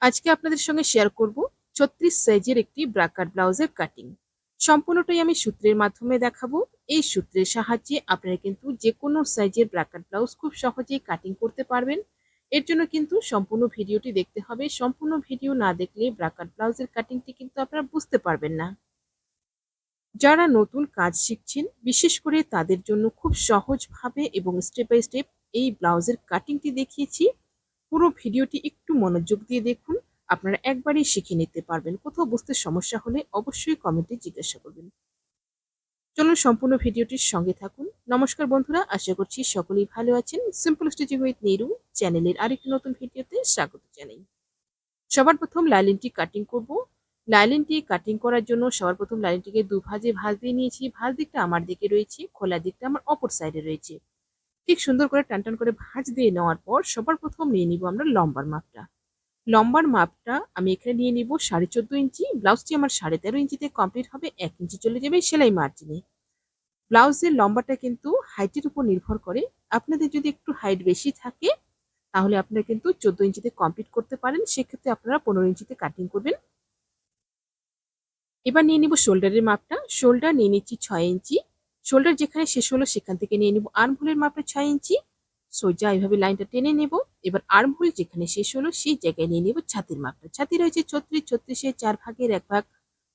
আজকে আপনাদের সঙ্গে শেয়ার করব ৩৬ সাইজের একটি ব্রাকার ব্লাউজের কাটিং। সম্পূর্ণটাই আমি সূত্রের মাধ্যমে দেখাবো। এই সূত্রের সাহায্যে আপনারা কিন্তু যেকোনো সাইজের ব্রাকার ব্লাউজ খুব সহজেই কাটিং করতে পারবেন। এর জন্য কিন্তু সম্পূর্ণ ভিডিওটি দেখতে হবে। সম্পূর্ণ ভিডিও না দেখলে ব্রাকার ব্লাউজের কাটিংটি কিন্তু আপনারা বুঝতে পারবেন না। যারা নতুন কাজ শিখছেন, বিশেষ করে তাদের জন্য খুব সহজভাবে এবং স্টেপ বাই স্টেপ এই ব্লাউজের কাটিংটি দেখিয়েছি। পুরো ভিডিওটি একটু মনোযোগ দিয়ে দেখুন। আপনারা একবারেই শিখে নিতে পারবেন। কোথাও বুঝতে সমস্যা হলে অবশ্যই কমেন্টে জিজ্ঞাসা করবেন। চলুন সম্পূর্ণ ভিডিওটির সঙ্গে থাকুন। নমস্কার বন্ধুরা, আশা করছি সকলেই ভালো আছেন। সিম্পল স্টিচিং উইথ নিরু চ্যানেলের আরেকটি নতুন ভিডিওতে স্বাগত জানাই। সবার প্রথম লাইলিনটি কাটিং করব। লাইলিনটি কাটিং করার জন্য সবার প্রথম লাইলিনটিকে দুভাজে ভাঁজ দিয়ে নিয়েছি। ভাঁজ দিকটা আমার দিকে রয়েছে, খোলা দিকটা আমার অপর সাইডে রয়েছে। ঠিক সুন্দর করে টান করে ভাঁজ দিয়ে নেওয়ার পর সবার প্রথম নিয়ে নিব আমরা লম্বার মাপটা। লম্বার মাপটা আমি এখানে নিয়ে নিব 14.5 ইঞ্চি। ব্লাউজটি আমার 13.5 ইঞ্চিতে কমপ্লিট হবে। 1 ইঞ্চি চলে যাবে সেলাই মার্জিনে। ব্লাউজের লম্বাটা কিন্তু হাইটের উপর নির্ভর করে। আপনাদের যদি একটু হাইট বেশি থাকে তাহলে আপনারা কিন্তু 14 ইঞ্চিতে কমপ্লিট করতে পারেন। সেক্ষেত্রে আপনারা 15 ইঞ্চিতে কাটিং করবেন। এবার নিয়ে নিব শোল্ডারের মাপটা। শোল্ডার নিয়ে নিচ্ছি 6 ইঞ্চি। শোল্ডার যেখানে শেষ হলো সেখান থেকে নিয়ে নিব আর্মহোলের মাপটা 6 ইঞ্চি। সোজা এভাবে লাইনটা টেনে নেব। এবার আর্মহোল যেখানে শেষ হলো সেই জায়গায় নিয়ে নেব ছাতির মাপটা। ছাতি রয়েছে 36, 36-এর 4 ভাগের 1 ভাগ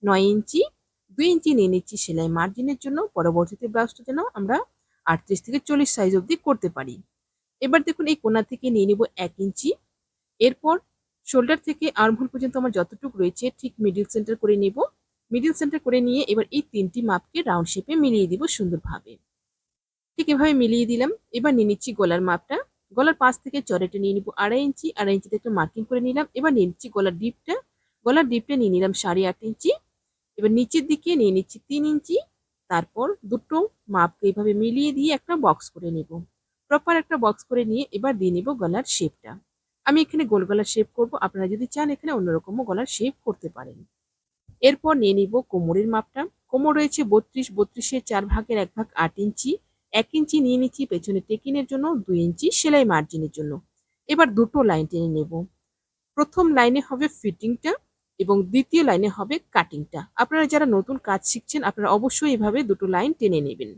9 ইঞ্চি। 2 ইঞ্চি নিয়ে নিচ্ছি সেলাই মার্জিনের জন্য। পরবর্তীতে ব্লাউজটা যেন আমরা 38 থেকে 40 সাইজ অবধি করতে পারি। এবার দেখুন এই কোণা থেকে নিয়ে নিব 1 ইঞ্চি। এরপর শোল্ডার থেকে আর্মহোল পর্যন্ত আমার যতটুকু রয়েছে ঠিক মিডল সেন্টার করে নেব। মিডল সেন্টার করে নিয়ে এবার এই 3টি মাপকে রাউন্ড শেপে মিলিয়ে দিব সুন্দরভাবে। ঠিক এভাবে মিলিয়ে দিলাম। এবার নিয়ে নিচ্ছি গলার মাপটা। গলার পাশ থেকে চড়াটা নিয়ে নিব 2.5 ইঞ্চি। 2.5 ইঞ্চিতে একটা মার্কিং করে নিলাম। এবার নিয়ে নিচ্ছি গলার ডিপটা। গলার ডিপটা নিয়ে নিলাম 8.5 ইঞ্চি। এবার নিচের দিকে নিয়ে নিচ্ছি 3 ইঞ্চি। তারপর দুটো মাপকে এভাবে মিলিয়ে দিয়ে একটা বক্স করে নেব। প্রপার একটা বক্স করে নিয়ে এবার দিয়ে নিব গলার শেপটা। আমি এখানে গোল গলার শেপ করব। আপনারা যদি চান এখানে অন্যরকমও গলার শেপ করতে পারেন। এরপর নিয়ে নিব কোমরের মাপটা। কোমর রয়েছে 32, 32-এর 4 ভাগের 1 ভাগ 8 ইঞ্চি। 1 ইঞ্চি নিয়ে নিচ্ছি পেছনে টেকিনের জন্য, 2 ইঞ্চি সেলাই মার্জিনের জন্য। এবার দুটো লাইন টেনে নেব। প্রথম লাইনে হবে ফিটিংটা এবং দ্বিতীয় লাইনে হবে কাটিংটা। আপনারা যারা নতুন কাজ শিখছেন আপনারা অবশ্যই এভাবে দুটো লাইন টেনে নেবেন।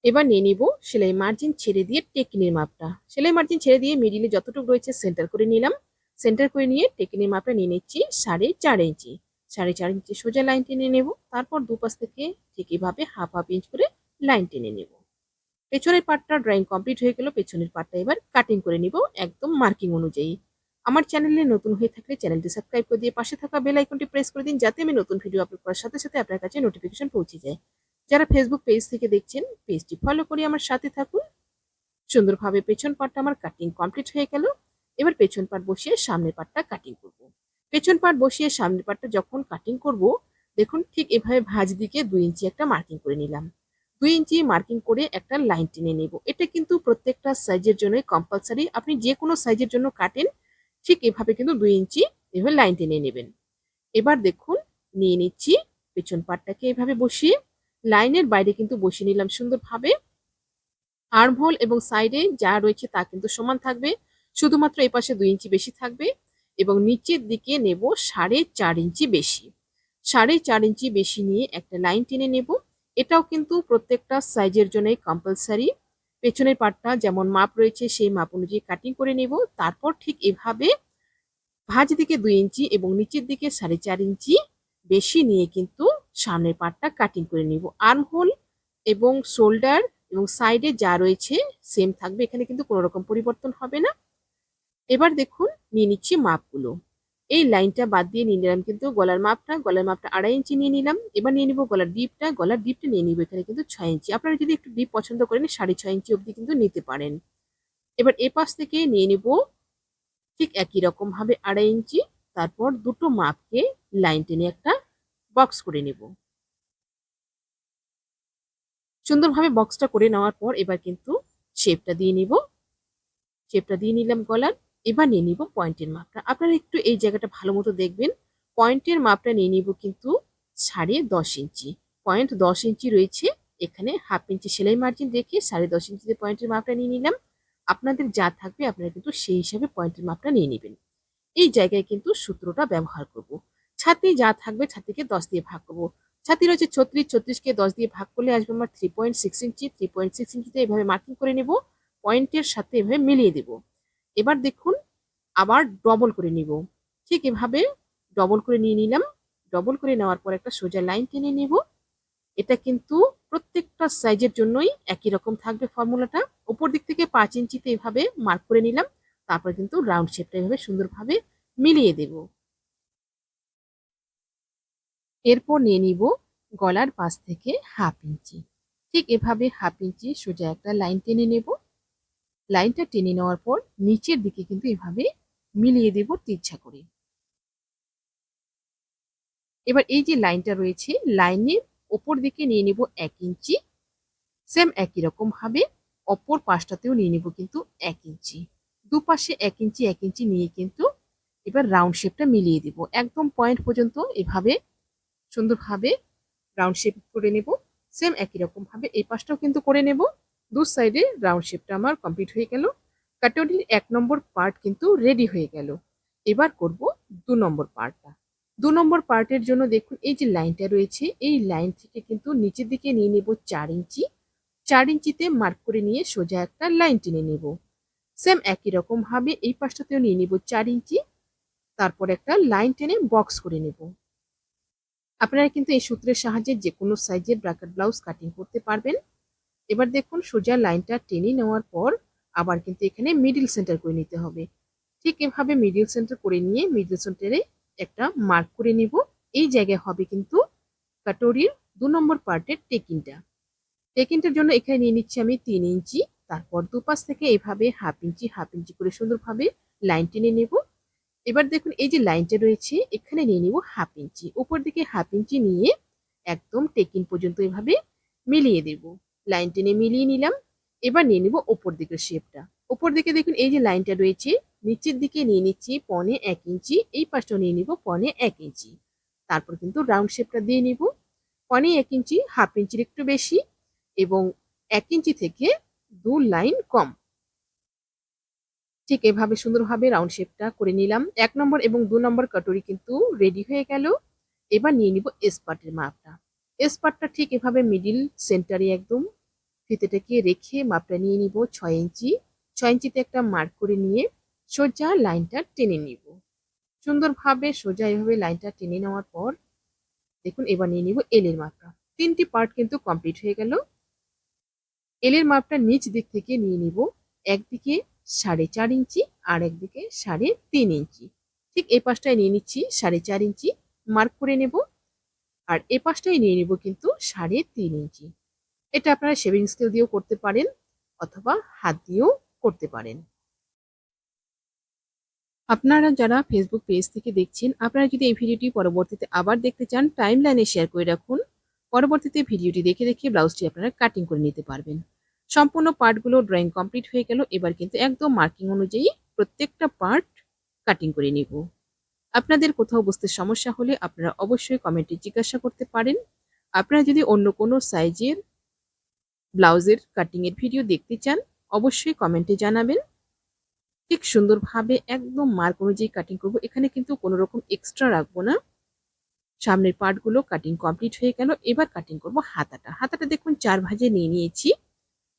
এবার নিয়ে নিব সেলাই মার্জিন ছেড়ে দিয়ে টেকিনের মাপটা। সেলাই মার্জিন ছেড়ে দিয়ে মিডিলে যতটুকু রয়েছে সেন্টার করে নিলাম। সেন্টার করে নিয়ে টেকিনের মাপটা নিয়ে নিচ্ছি 4.5 ইঞ্চি। 4.5 ইঞ্চি সোজা লাইন টেনে নেব। তারপর দুপাশ থেকে ঠিক এভাবে হাফ ইঞ্চ করে লাইন টেনে নেব। পেছনের পার্টটা ড্রয়িং কমপ্লিট হয়ে গেল। পেছনের পার্টটা এবার কাটিং করে নিব একদম মার্কিং অনুযায়ী। আমার চ্যানেলে নতুন হয়ে থাকলে চ্যানেলটি সাবস্ক্রাইব করে দিয়ে পাশে থাকা বেল আইকনটি প্রেস করে দিন, যাতে আমি নতুন ভিডিও আপলোড করার সাথে সাথে আপনার কাছে নোটিফিকেশন পৌঁছে যায়। যারা ফেসবুক পেজ থেকে দেখছেন পেজটি ফলো করে আমার সাথে থাকুন। সুন্দরভাবে পেছন পার্টটা আমার কাটিং কমপ্লিট হয়ে গেল। এবার পেছন পার্ট বসিয়ে সামনের পার্টটা কাটিং করব। পেছন পার্ট বসিয়ে সামনের পার্টটা যখন কাটিং করব, দেখুন ঠিক এভাবে ভাঁজ দিকে 2 ইঞ্চি একটা মার্কিং করে নিলাম। 2 ইঞ্চি মার্কিং করে একটা লাইন টেনে নেব। এটা কিন্তু প্রত্যেকটা সাইজের জন্যই কম্পালসারি। আপনি যে কোনো সাইজের জন্য কাটেন ঠিক এভাবে কিন্তু 2 ইঞ্চি এভাবে লাইন টেনে নেবেন। এবার দেখুন নিয়ে নিচ্ছি পেছন পার্টটাকে এভাবে বসিয়ে লাইনের বাইরে কিন্তু বসিয়ে নিলাম সুন্দরভাবে। আর্মহোল এবং সাইডে যা রয়েছে তা কিন্তু সমান থাকবে। শুধুমাত্র এই পাশে 2 ইঞ্চি বেশি থাকবে এবং নিচের দিকে নেব 4.5 ইঞ্চি বেশি। 4.5 ইঞ্চি বেশি নিয়ে একটা লাইন টেনে নেব। এটাও কিন্তু প্রত্যেকটা সাইজের জন্যই কম্পালসারি। পেছনের পার্টটা যেমন মাপ রয়েছে সেই মাপ অনুযায়ী কাটিং করে নেব। তারপর ঠিক এভাবে ভাঁজ দিকে 2 ইঞ্চি এবং নিচের দিকে 4.5 ইঞ্চি বেশি নিয়ে কিন্তু সামনের পার্টটা কাটিং করে নিব। আর্মহোল এবং শোল্ডার এবং সাইডে যা রয়েছে সেম থাকবে। এখানে কিন্তু কোনো রকম পরিবর্তন হবে না। এবার দেখুন নিয়ে নিচ্ছি মাপগুলো। এই লাইনটা বাদ দিয়ে নিয়ে নিলাম কিন্তু গলার মাপটা। গলার মাপটা 2.5 ইঞ্চি নিয়ে নিলাম। এবার নিয়ে নিব গলার ডিপটা। গলার ডিপটা নিয়ে নিব এখানে কিন্তু 6 ইঞ্চি। আপনারা যদি একটু ডিপ পছন্দ করেন 6.5 ইঞ্চি অবধি কিন্তু নিতে পারেন। এবার এপাশ থেকে নিয়ে নিব ঠিক একই রকম ভাবে 2.5 ইঞ্চি। তারপর দুটো মাপকে লাইন টেনে একটা বক্স করে নেব। সুন্দরভাবে বক্সটা করে নেওয়ার পর এবার কিন্তু শেপটা দিয়ে নিব। শেপটা দিয়ে নিলাম গলার। এবার নিয়ে নিব পয়েন্টের মাপটা। আপনারা একটু এই জায়গাটা ভালো মতো দেখবেন। পয়েন্টের মাপটা নিয়ে নিব কিন্তু 10.5 ইঞ্চি। পয়েন্ট 10 ইঞ্চি রয়েছে। এখানে হাফ ইঞ্চি সেলাই মার্জিন রেখে 10.5 ইঞ্চিতে পয়েন্টের মাপটা নিয়ে নিলাম। আপনাদের যা থাকবে আপনারা কিন্তু সেই হিসাবে পয়েন্টের মাপটা নিয়ে নেবেন। এই জায়গায় কিন্তু সূত্রটা ব্যবহার করব। ছাতি যা থাকবে ছাতিকে 10 দিয়ে ভাগ করব। ছাতি রয়েছে 36, 36কে 10 দিয়ে ভাগ করলে আসবে আমার 3.6 ইঞ্চি। 3.6 ইঞ্চিতে এভাবে মার্কিং করে নেব। পয়েন্টের সাথে এভাবে মিলিয়ে দেব। এবার দেখুন আবার ডবল করে নিব। ঠিক এভাবে ডবল করে নিয়ে নিলাম। ডবল করে নেওয়ার পর একটা সোজা লাইন টেনে নেব। এটা কিন্তু প্রত্যেকটা সাইজের জন্যই একই রকম থাকবে ফর্মুলাটা। উপর দিক থেকে 5 ইঞ্চিতে এভাবে মার্ক করে নিলাম। তারপর কিন্তু রাউন্ড শেপটা এভাবে সুন্দরভাবে মিলিয়ে দেব। এরপর নিয়ে নিব গলার পাশ থেকে 1/2 ইঞ্চি। ঠিক এভাবে 1/2 ইঞ্চি সোজা একটা লাইন টেনে নেব। লাইনটা টেনে নেওয়ার পর নিচের দিকে কিন্তু এভাবে মিলিয়ে দেব তিরছা করে। এবার এই যে লাইনটা রয়েছে লাইনের ওপর দিকে নিয়ে নেব 1 ইঞ্চি। সেম একই রকম ভাবে অপর পাশটাতেও নিয়ে নেব কিন্তু 1 ইঞ্চি। দুপাশে 1 ইঞ্চি 1 ইঞ্চি নিয়ে কিন্তু এবার রাউন্ড শেপটা মিলিয়ে দেব। একদম পয়েন্ট পর্যন্ত এভাবে সুন্দরভাবে রাউন্ড শেপ করে নেব। সেম একই রকম ভাবে এই পাশটাও কিন্তু করে নেব। দু সাইডে রাউন্ড শেপটা আমার কমপ্লিট হয়ে গেল। কাটওয়ার্ডির 1 নম্বর পার্ট কিন্তু রেডি হয়ে গেল। এবার করব 2 নম্বর পার্টটা। 2 নম্বর পার্টের জন্য দেখুন এই যে লাইনটা রয়েছে এই লাইন থেকে কিন্তু নিচের দিকে নিয়ে নেব 4 ইঞ্চি। 4 ইঞ্চিতে মার্ক করে নিয়ে সোজা একটা লাইন টেনে নেব। সেম একই রকম ভাবে এই পাশটাতেও নিয়ে নেব 4 ইঞ্চি। তারপর একটা লাইন টেনে বক্স করে নেব। আপনারা কিন্তু এই সূত্রের সাহায্যে যে কোনো সাইজের ব্রাকেট ব্লাউজ কাটিং করতে পারবেন। এবার দেখুন সোজা লাইনটা টেনে নেওয়ার পর আবার কিন্তু এখানে মিডল সেন্টার করে নিতে হবে। ঠিক এভাবে মিডল সেন্টার করে নিয়ে মিডল সেন্টারে একটা মার্ক করে নিব। এই জায়গায় হবে কিন্তু কাটওয়ারির 2 নম্বর পার্টের টেকিংটা। টেকিংটার জন্য এখানে নিয়ে নিচ্ছি আমি 3 ইঞ্চি। তারপর দুপাশ থেকে এভাবে 1/2 ইঞ্চি 1/2 ইঞ্চি করে সুন্দরভাবে লাইন টেনে নেব। এবার দেখুন এই যে লাইনটা রয়েছে এখানে নিয়ে নিব 1/2 ইঞ্চি। উপর দিকে 1/2 ইঞ্চি নিয়ে একদম টেকিং পর্যন্ত এভাবে মিলিয়ে দেব। লাইন টেনে মিলিয়ে নিলাম। এবার নিয়ে নিব ওপর দিকের শেপটা। উপর দিকে দেখুন এই যে লাইনটা রয়েছে নিচের দিকে নিয়ে নিচ্ছি 1.25 ইঞ্চি। এই পাশটাও নিয়ে নিব 1.25 ইঞ্চি। তারপর কিন্তু রাউন্ড শেপটা দিয়ে নিব। 1.25 ইঞ্চি 1/2 ইঞ্চির একটু বেশি এবং 1 ইঞ্চি থেকে 2 লাইন কম। ঠিক এভাবে সুন্দরভাবে রাউন্ড শেপটা করে নিলাম। 1 নম্বর এবং 2 নম্বর কাটওরি কিন্তু রেডি হয়ে গেল। এবার নিয়ে নিব এস পার্টের মাপটা। এস পার্টটা ঠিক এভাবে মিডল সেন্টারে একদম ফিতেটাকে রেখে মাপটা নিয়ে নিব 6 ইঞ্চি। 6 ইঞ্চিতে একটা মার্ক করে নিয়ে সোজা লাইনটা টেনে নিব। সুন্দরভাবে সোজা এভাবে লাইনটা টেনে নেওয়ার পর দেখুন এবার নিয়ে নিব এল এর মাপটা। 3টি পার্ট কিন্তু কমপ্লিট হয়ে গেল। এল এর মাপটা নিচ দিক থেকে নিয়ে নিব। একদিকে 4.5 ইঞ্চি আর একদিকে 3.5 ইঞ্চি। ঠিক এই পাশটায় নিয়ে নিচ্ছি 4.5 ইঞ্চি মার্ক করে নেব। আর এই পাশটায় নিয়ে নিব কিন্তু 3.5 ইঞ্চি। এটা আপনারা শেভিং স্কেল দিয়েও করতে পারেন অথবা হাত দিয়েও করতে পারেন। আপনারা যারা ফেসবুক পেজ থেকে দেখছেন আপনারা যদি এই ভিডিওটি পরবর্তীতে আবার দেখতে চান টাইম লাইনে শেয়ার করে রাখুন। পরবর্তীতে ভিডিওটি দেখে দেখে ব্লাউজটি আপনারা কাটিং করে নিতে পারবেন। সম্পূর্ণ পার্টগুলো ড্রয়িং কমপ্লিট হয়ে গেল। এবার কিন্তু একদম মার্কিং অনুযায়ী প্রত্যেকটা পার্ট কাটিং করে নিব। আপনাদের কোথাও বুঝতে সমস্যা হলে আপনারা অবশ্যই কমেন্টে জিজ্ঞাসা করতে পারেন। আপনারা যদি অন্য কোনো সাইজের ব্লাউজের কাটিং এর ভিডিও দেখতে চান অবশ্যই কমেন্টে জানাবেন। ঠিক সুন্দরভাবে একদম মার্ক অনুযায়ী কাটিং করব। এখানে কিন্তু কোনো রকম এক্সট্রা রাখবো না। সামনের পার্টগুলো কাটিং কমপ্লিট হয়ে গেল। এবার কাটিং করব হাতাটা। হাতাটা দেখুন 4 ভাঁজে নিয়ে নিয়েছি।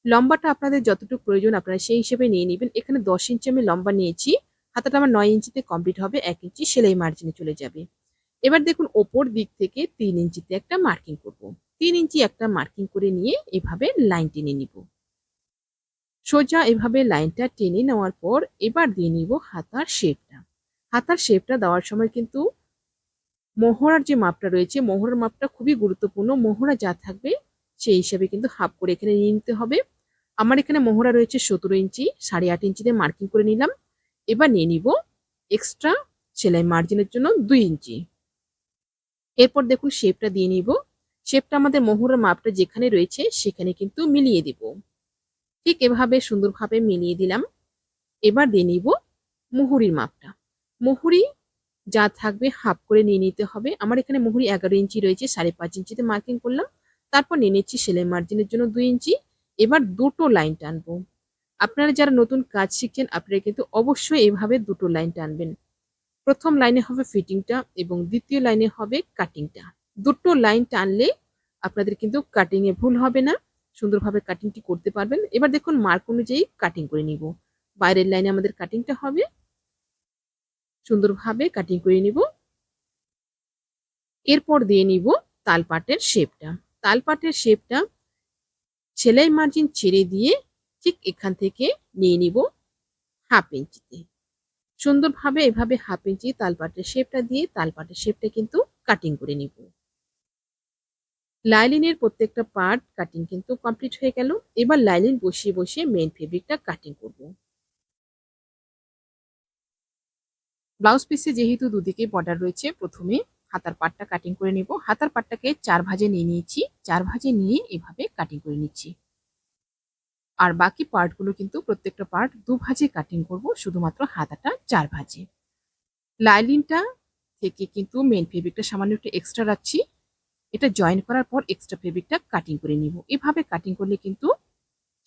লম্বাটা আপনাদের যতটুকু প্রয়োজন আপনারা সেই হিসেবে নিয়ে নেবেন। এখানে 10 ইঞ্চি আমি লম্বা নিয়েছি। হাতাটা আমার 9 ইঞ্চিতে কমপ্লিট হবে। 1 ইঞ্চি সেলাই মার্জিনে চলে যাবে। এবার দেখুন ওপর দিক থেকে 3 ইঞ্চিতে একটা মার্কিং করব। 3 ইঞ্চি একটা মার্কিং করে নিয়ে এভাবে লাইন টেনে নিব। সোজা এভাবে লাইনটা টেনে নেওয়ার পর এবার দিয়ে নিব হাতার শেপটা। হাতার শেপটা দেওয়ার সময় কিন্তু মোহরার যে মাপটা রয়েছে মোহরার মাপটা খুবই গুরুত্বপূর্ণ। মোহরা যা থাকবে সেই হিসাবে কিন্তু হাফ করে এখানে নিয়ে নিতে হবে। আমার এখানে মোহরা রয়েছে 17 ইঞ্চি 8.5 ইঞ্চিতে মার্কিং করে নিলাম। এবার নিয়ে নিব এক্সট্রা সেলাই মার্জিনের জন্য 2 ইঞ্চি। এরপর দেখুন শেপটা দিয়ে নিব। শেপটা আমাদের মোহরার মাপটা যেখানে রয়েছে সেখানে কিন্তু মিলিয়ে দিব। ঠিক এভাবে সুন্দরভাবে মিলিয়ে দিলাম। এবার দিয়ে নিব মুহুরির মাপটা। মুহুরি যা থাকবে হাফ করে নিয়ে নিতে হবে। আমার এখানে মুহুরি 11 ইঞ্চি রয়েছে 5.5 ইঞ্চিতে মার্কিং করলাম। তারপর নিয়ে নিচ্ছি সেলাই মার্জিনের জন্য 2 ইঞ্চি। এবার দুটো লাইন টানবো। আপনারা যারা নতুন কাজ শিখছেন আপনারা কিন্তু অবশ্যই এভাবে দুটো লাইন টানবেন। প্রথম লাইনে হবে ফিটিংটা এবং দ্বিতীয় লাইনে হবে কাটিংটা। দুটো লাইন টানলে আপনাদের কিন্তু কাটিং এ ভুল হবে না। সুন্দরভাবে কাটিংটি করতে পারবেন। এবার দেখুন মার্ক অনুযায়ী কাটিং করে নিব। বাইরের লাইনে আমাদের কাটিংটা হবে। সুন্দরভাবে কাটিং করে নিব। এরপর দিয়ে নিব তালপাটের শেপটা। তালপাটের শেপটা সেলাই মার্জিন ছেড়ে দিয়ে ঠিক এখান থেকে নিয়ে নিব 1/2 ইঞ্চিতে। সুন্দরভাবে এভাবে 1/2 ইঞ্চি তালপাটের শেপটা দিয়ে তালপাটের শেপটা কিন্তু কাটিং করে নিব। লাইলিনের প্রত্যেকটা পার্ট কাটিং কিন্তু কমপ্লিট হয়ে গেল। এবার লাইলিন বসিয়ে মেইন ফেব্রিকটা কাটিং করব। ব্লাউজ পিসে যেহেতু দুদিকে বর্ডার রয়েছে, প্রথমে হাতার পাটটা কাটিং করে নিব। হাতার পাটটাকে 4 ভাঁজে নিয়ে নিয়েছি। 4 ভাঁজে নিয়ে এভাবে কাটিং করে নিচ্ছি। আর বাকি পার্টগুলো কিন্তু প্রত্যেকটা পার্ট 2 ভাঁজে কাটিং করব, শুধুমাত্র হাতাটা 4 ভাঁজে। লাইলিনটা থেকে কিন্তু মেইন ফেব্রিকটা সামান্য একটু এক্সট্রা রাখছি। এটা জয়েন করার পর এক্সট্রা ফেব্রিকটা কাটিং করে নিব। এভাবে কাটিং করলে কিন্তু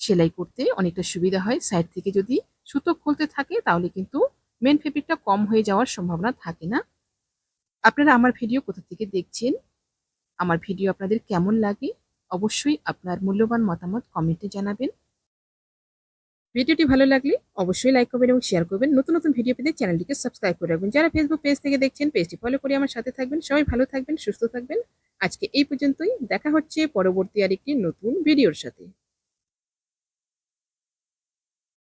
সেলাই করতে অনেকটা সুবিধা হয়। সাইড থেকে যদি সুতো খুলতে থাকে তাহলে কিন্তু মেইন ফেব্রিকটা কম হয়ে যাওয়ার সম্ভাবনা থাকে না। আপনারা আমার ভিডিও কোথা থেকে দেখছেন, আমার ভিডিও আপনাদের কেমন লাগে, অবশ্যই আপনার মূল্যবান মতামত কমেন্টে জানাবেন। ভিডিওটি ভালো লাগলে অবশ্যই লাইক করবেন এবং শেয়ার করবেন। নতুন ভিডিও পেতে চ্যানেলটিকে সাবস্ক্রাইব করে রাখবেন। যারা ফেসবুক পেজ থেকে দেখছেন, পেজটি ফলো করে আমার সাথে থাকবেন। সবাই ভালো থাকবেন, সুস্থ থাকবেন। আজকে এই পর্যন্তই। দেখা হচ্ছে পরবর্তী আরেকটি নতুন ভিডিওর সাথে।